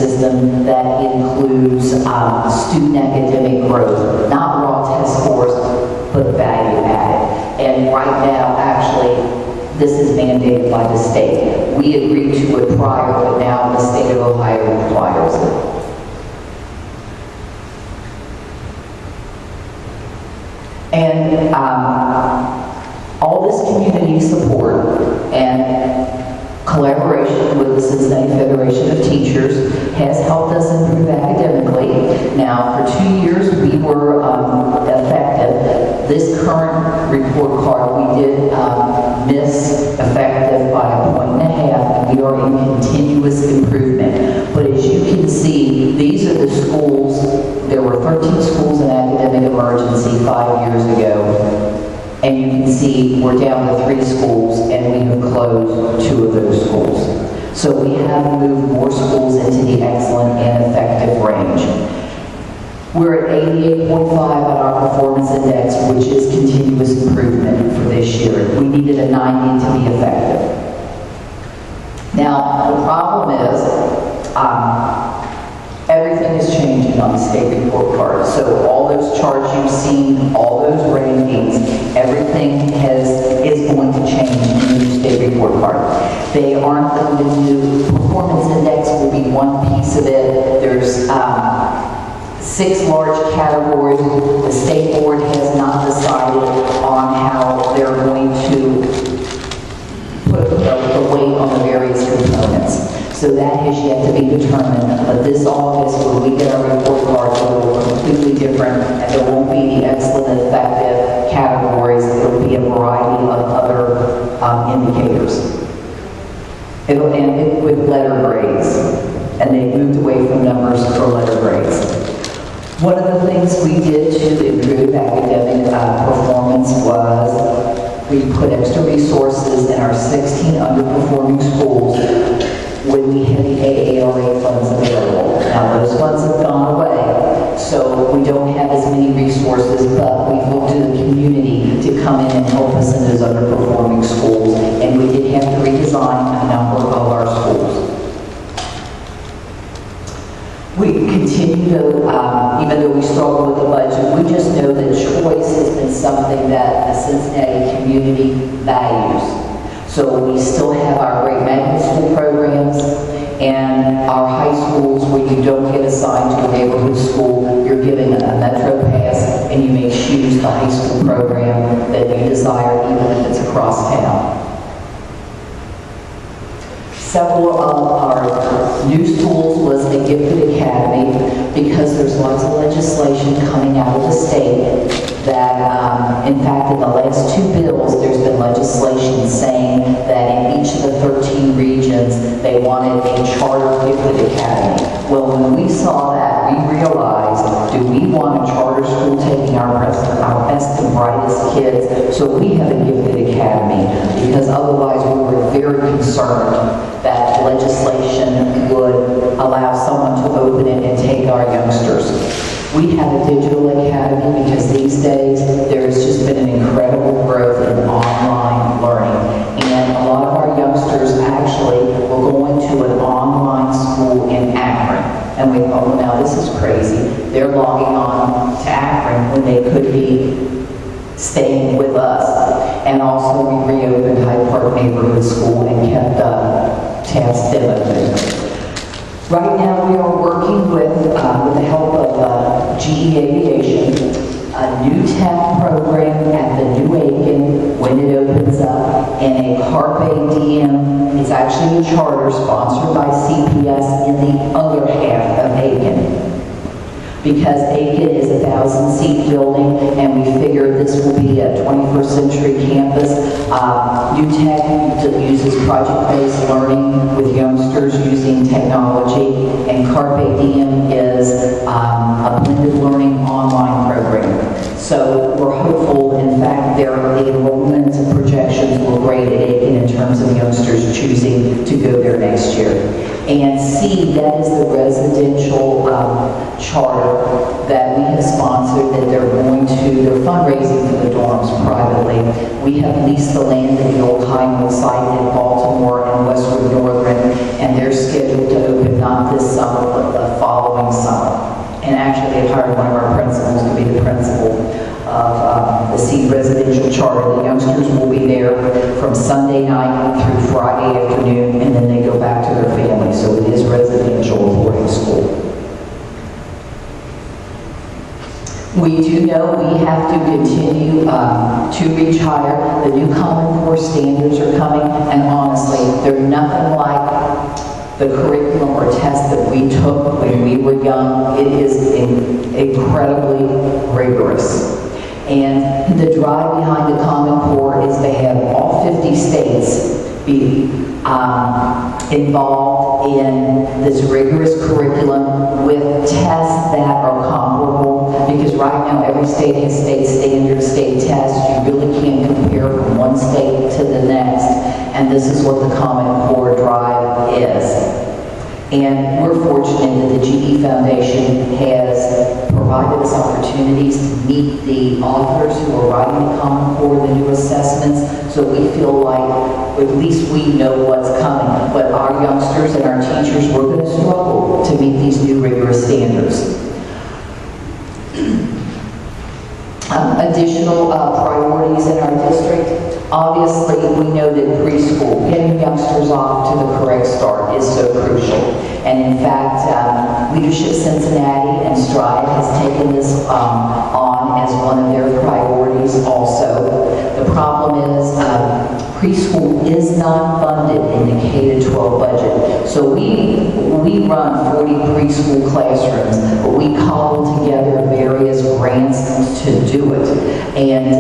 system that includes student academic growth, not raw test scores, but value added. And right now, actually, this is mandated by the state. We agreed to it prior, but now the state of Ohio requires it. And all this community support and collaboration with the Cincinnati Federation of Teachers has helped us improve academically. Now, for 2 years, we were effective. This current report card, we did miss effective by 1.5 points, and we are in continuous improvement. But as you can see, these are the schools. There were 13 schools in academic emergency 5 years ago. And you can see we're down to 3 schools, and we have closed 2 of those schools. So we have moved more schools into the excellent and effective range. We're at 88.5 on our performance index, which is continuous improvement for this year. We needed a 90 to be effective. Now, the problem is, everything is changing on the state report card. So all those charts you've seen, all those rankings, everything is going to change in the new state report card. They aren't the new performance index will be one piece of it. There's 6 large categories. The state board has not decided on how they're going to put the weight on the various components. So that has yet to be determined. But this August, when we get our report cards, it will be completely different, and there won't be the excellent and effective categories. There will be a variety of other indicators. It'll end with letter grades, and they moved away from numbers for letter grades. One of the things we did to improve academic performance was we put extra resources in our 16 underperforming schools when we had the AARA funds available. Now those funds have gone away, so we don't have as many resources, but we've looked to the community to come in and help us in those underperforming schools, and we did have to redesign a number of our schools. We continue to, even though we struggle with the budget, we just know that choice has been something that the Cincinnati community values. So we still have our great magnet school programs and our high schools where you don't get assigned to a neighborhood school. You're given a Metro Pass and you may choose the high school program that you desire, even if it's across town. Several of our new schools was a gifted academy because there's lots of legislation coming out of the state that, in fact, in the last 2 bills, there's been legislation saying that in each of the 13 regions, they wanted a charter gifted academy. Well, when we saw that, we realized, do we want a charter school taking our best and brightest kids? So we have a gifted academy, because otherwise we were very concerned that legislation would allow someone to open it and take our youngsters. We have a digital academy because these days there's just been an incredible growth in online learning. And a lot of our youngsters actually were going to an online school in Akron. And we thought, well, now this is crazy. They're logging on to Akron when they could be staying with us. And also we reopened Hyde Park Neighborhood School and kept Taft's demo open. Right now we are working with the help of GE Aviation, a new tech program at the New Aiken when it opens up, and a Carpe Diem. It's actually a charter sponsored by CPS in the other half of Aiken. Because Aiken is a 1,000-seat building, and we figured this will be a 21st century campus. New Tech uses project-based learning with youngsters using technology, and Carpe Diem is a blended learning online program. So we're hopeful. In fact, the enrollment projections were great at Aiken in terms of youngsters choosing to go there next year. And C, that is the residential charter that we have sponsored, that they're fundraising for the dorms privately. We have leased the land at the old Highland site in Baltimore and Westwood Northern, and they're scheduled to open not this summer, but residential charter. The youngsters will be there from Sunday night through Friday afternoon, and then they go back to their families. So it is residential boarding school. We do know we have to continue to reach higher. The new Common Core standards are coming, and honestly, they're nothing like the curriculum or test that we took when we were young. It is incredibly rigorous. And the drive behind the Common Core is to have all 50 states be involved in this rigorous curriculum with tests that are comparable, because right now every state has state standards, state tests. You really can't compare from one state to the next, and this is what the Common Core drive is. And we're fortunate that the GE Foundation has provided us opportunities to meet the authors who are writing the Common Core, the new assessments, so we feel like at least we know what's coming. But our youngsters and our teachers, we're going to struggle to meet these new rigorous standards. Additional priorities in our district. Obviously, we know that preschool, getting youngsters off to the correct start is so crucial. And in fact, Leadership Cincinnati and Stride has taken this on as one of their priorities also. The problem is preschool is not funded in the K-12 budget. So we run 40 preschool classrooms, but we cobble together various grants to do it. And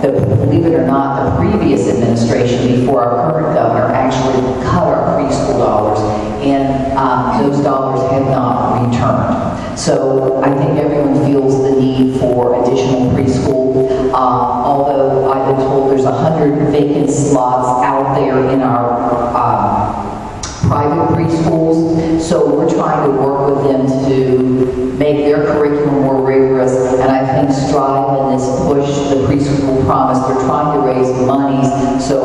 believe it or not, the previous administration before our current governor actually cut our preschool dollars, and those dollars have not returned. So I think everyone feels the need for additional preschool, although I've been told there's 100 vacant slots out there in our private preschools, so we're trying to work with them to make their curriculum more rigorous, and I think Strive and this push, the preschool promise, they're trying to raise monies so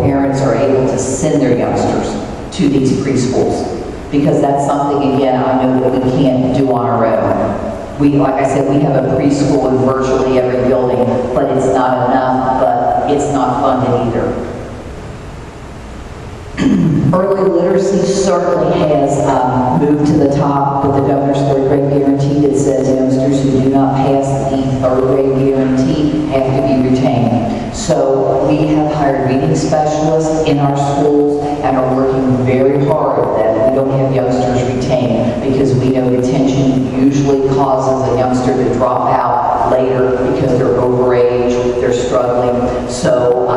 parents are able to send their youngsters to these preschools, because that's something, again, I know that we can't do on our own. Like I said, we have a preschool in virtually every building, but it's not enough, but it's not funded either. Early literacy certainly has moved to the top with the governor's third grade guarantee that says youngsters who do not pass the third grade guarantee have to be retained. So we have hired reading specialists in our schools and are working very hard that we don't have youngsters retained, because we know retention usually causes a youngster to drop out later because they're overage, they're struggling. So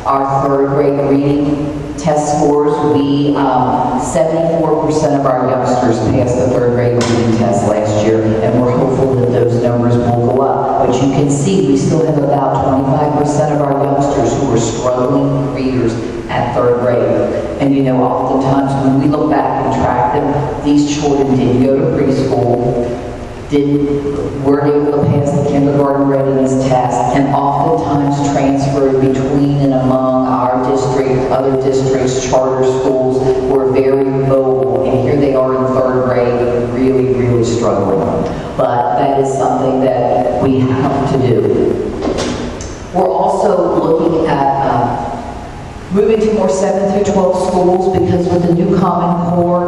our third grade reading test scores, 74% of our youngsters passed the third grade reading test last year, and we're hopeful that those numbers will go up. But you can see we still have about 25% of our youngsters who are struggling readers at third grade. And you know, oftentimes when we look back and track them, these children didn't go to preschool, weren't able to pass the kindergarten readiness test, and oftentimes transferred between and among our district, other districts, charter schools, were very mobile, and here they are in third grade, really, really struggling. But that is something that we have to do. We're also looking at moving to more 7 through 12 schools, because with the new Common Core,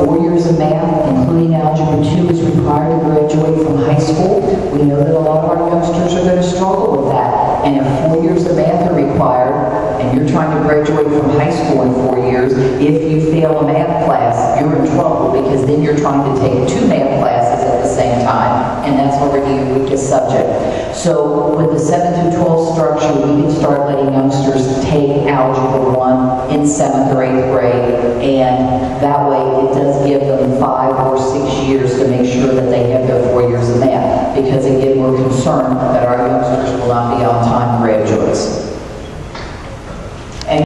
4 years of math, including Algebra 2, is required to graduate from high school. We know that a lot of our youngsters are going to struggle with that. And if 4 years of math are required, and you're trying to graduate from high school in 4 years, if you fail a math class, you're in trouble, because then you're trying to take 2 math classes at the same time, and that's already your weakest subject. So with the 7 through 12 structure, we can start letting youngsters take Algebra 1 in 7th or 8th grade, and that way it does give them 5 or 6 years to make sure that they have their 4 years of math, because again, we're concerned that